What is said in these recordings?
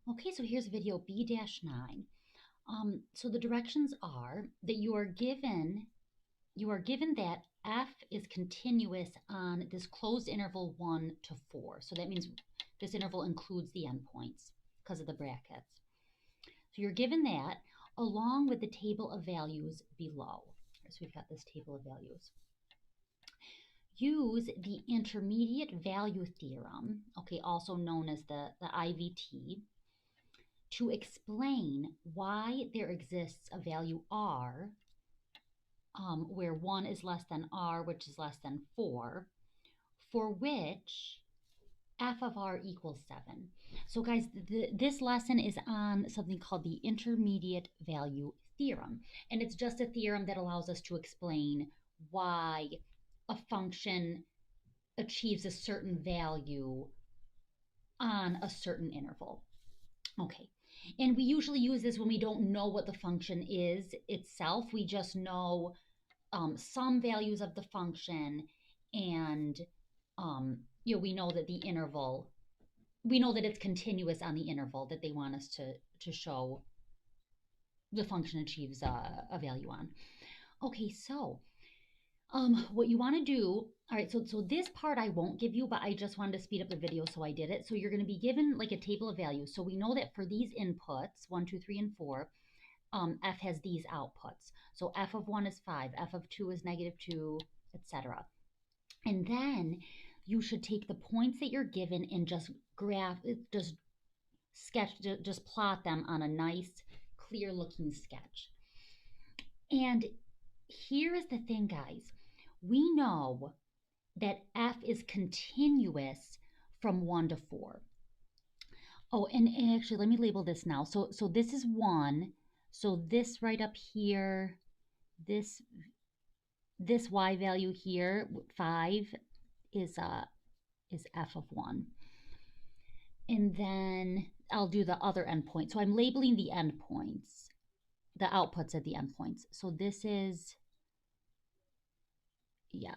Okay, so here's video B-9. So the directions are that you are given that f is continuous on this closed interval 1 to 4. So that means this interval includes the endpoints because of the brackets. So you're given that along with the table of values below. So we've got this table of values. Use the intermediate value theorem, okay, also known as the IVT, to explain why there exists a value r where 1 is less than r, which is less than 4, for which f of r equals 7. So guys, this lesson is on something called the intermediate value theorem. And it's just a theorem that allows us to explain why a function achieves a certain value on a certain interval. Okay. And we usually use this when we don't know what the function is itself. We just know some values of the function, and we know that the interval, we know that it's continuous on the interval that they want us to show the function achieves a value on. Okay, so what you want to do, all right, so this part I won't give you, but I just wanted to speed up the video, so I did it. So you're going to be given like a table of values. So we know that for these inputs, 1, 2, 3, and 4, f has these outputs. So f of 1 is 5, f of 2 is -2, etc. And then you should take the points that you're given and just just plot them on a nice, clear looking sketch. And here is the thing, guys. We know that f is continuous from 1 to 4. Oh, and actually, let me label this now. So this is 1. So this right up here, this y value here, 5, is f of 1. And then I'll do the other endpoint. So I'm labeling the endpoints, the outputs at the endpoints. So this is,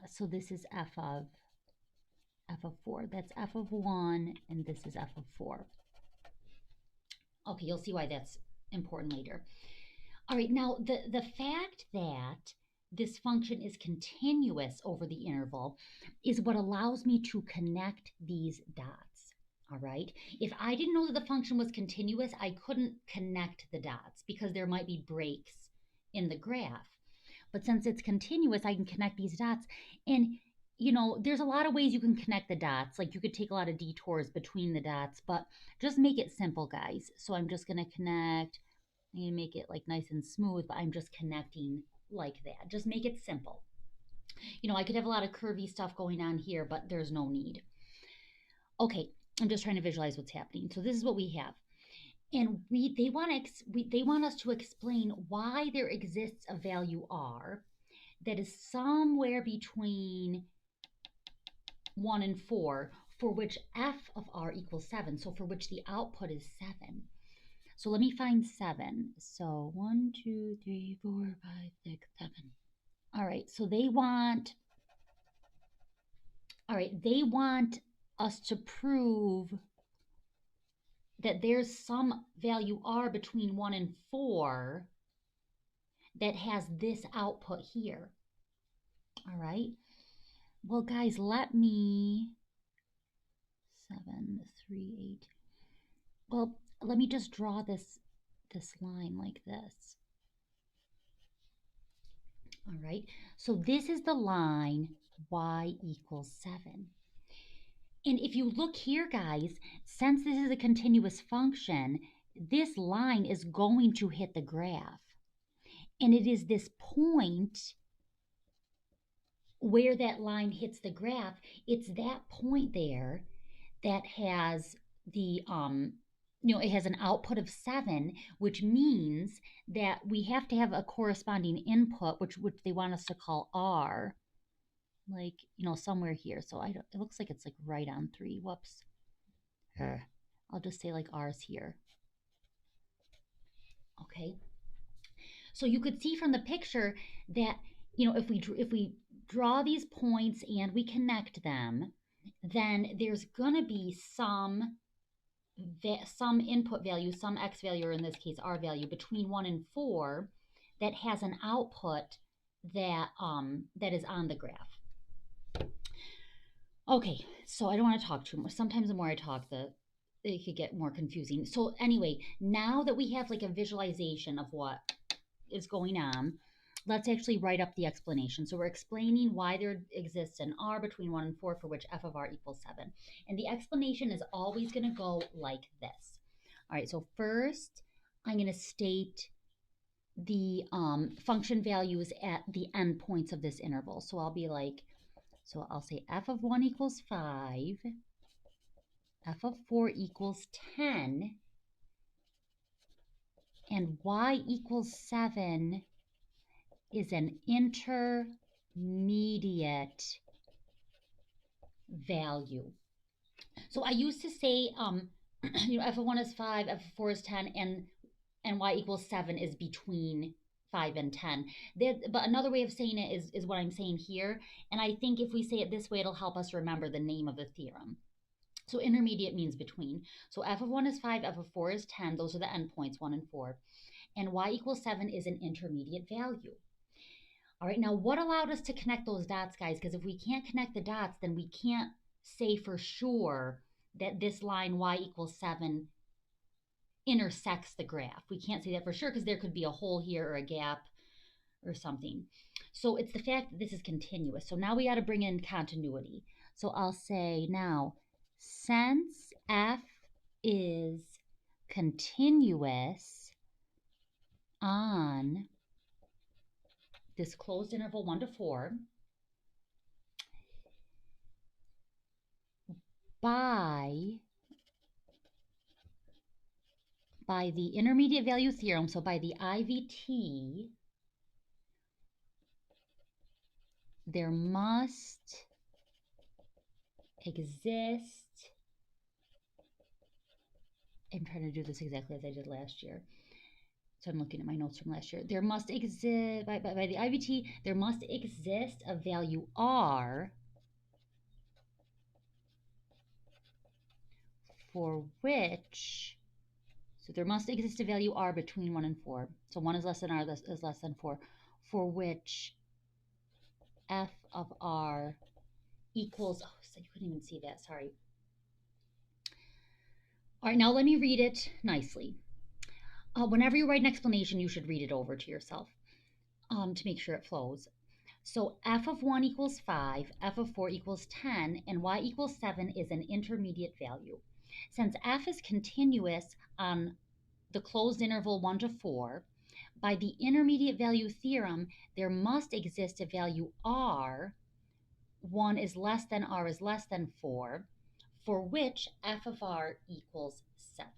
so this is f of 4. That's f of 1, and this is f of 4. Okay, you'll see why that's important later. All right, now the fact that this function is continuous over the interval is what allows me to connect these dots. All right, if I didn't know that the function was continuous, I couldn't connect the dots because there might be breaks in the graph. But since it's continuous, I can connect these dots. And there's a lot of ways you can connect the dots. Like you could take a lot of detours between the dots, but just make it simple, guys. So I'm just going to connect. I'm going to make it like nice and smooth, but I'm just connecting like that. Just make it simple. I could have a lot of curvy stuff going on here, but there's no need. Okay, I'm just trying to visualize what's happening. So this is what we have. And they want us to explain why there exists a value r that is somewhere between 1 and 4, for which f of r equals 7. So for which the output is 7. So let me find 7. So 1, 2, 3, 4, 5, 6, 7. All right, so they want us to prove that there's some value r between 1 and 4 that has this output here. All right. Well, guys, let me 7, 3, 8. Well, let me just draw this line like this. All right. So this is the line y equals 7. And if you look here, guys, since this is a continuous function, this line is going to hit the graph. And it is this point where that line hits the graph. It's that point there that has the it has an output of 7, which means that we have to have a corresponding input, which they want us to call r, like somewhere here. So it looks like it's like right on 3. Whoops. I'll just say like r's here. Okay. So you could see from the picture that if we draw these points and we connect them, then there's gonna be some some input value, some x value, or in this case r value, between 1 and 4 that has an output that is on the graph. Okay, so I don't want to talk too much. Sometimes the more I talk, it could get more confusing. So anyway, now that we have like a visualization of what is going on, let's actually write up the explanation. So we're explaining why there exists an r between 1 and 4 for which f of r equals 7. And the explanation is always going to go like this. All right, so first I'm going to state the function values at the endpoints of this interval. So I'll be like, so I'll say f of 1 equals 5, f of 4 equals 10, and y equals 7 is an intermediate value. So I used to say, f of 1 is 5, f of 4 is 10, and y equals 7 is between 5 and 10. But another way of saying it is what I'm saying here. And I think if we say it this way, it'll help us remember the name of the theorem. So intermediate means between. So f of 1 is 5, f of 4 is 10. Those are the endpoints, 1 and 4. And y equals 7 is an intermediate value. All right, now what allowed us to connect those dots, guys? Because if we can't connect the dots, then we can't say for sure that this line y equals 7 intersects the graph. We can't say that for sure because there could be a hole here or a gap or something. So it's the fact that this is continuous. So now we got to bring in continuity. So I'll say now, since f is continuous on this closed interval 1 to 4 by the intermediate value theorem, so by the IVT, there must exist, I'm trying to do this exactly as I did last year. So I'm looking at my notes from last year. There must exist, by the IVT, there must exist a value r for which, so there must exist a value r between 1 and 4. So 1 is less than r is less than 4, for which f of r equals, oh, so you couldn't even see that, sorry. All right, now let me read it nicely. Whenever you write an explanation, you should read it over to yourself to make sure it flows. So f of 1 equals 5, f of 4 equals 10, and y equals 7 is an intermediate value. Since f is continuous on the closed interval 1 to 4, by the intermediate value theorem, there must exist a value r, 1 is less than r is less than 4, for which f of r equals 7.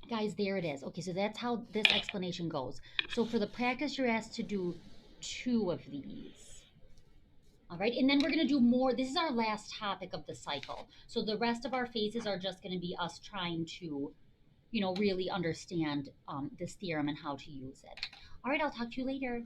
Guys, there it is. Okay, so that's how this explanation goes. So for the practice, you're asked to do 2 of these. All right, and then we're going to do more. This is our last topic of the cycle. So the rest of our phases are just going to be us trying to, really understand this theorem and how to use it. All right, I'll talk to you later.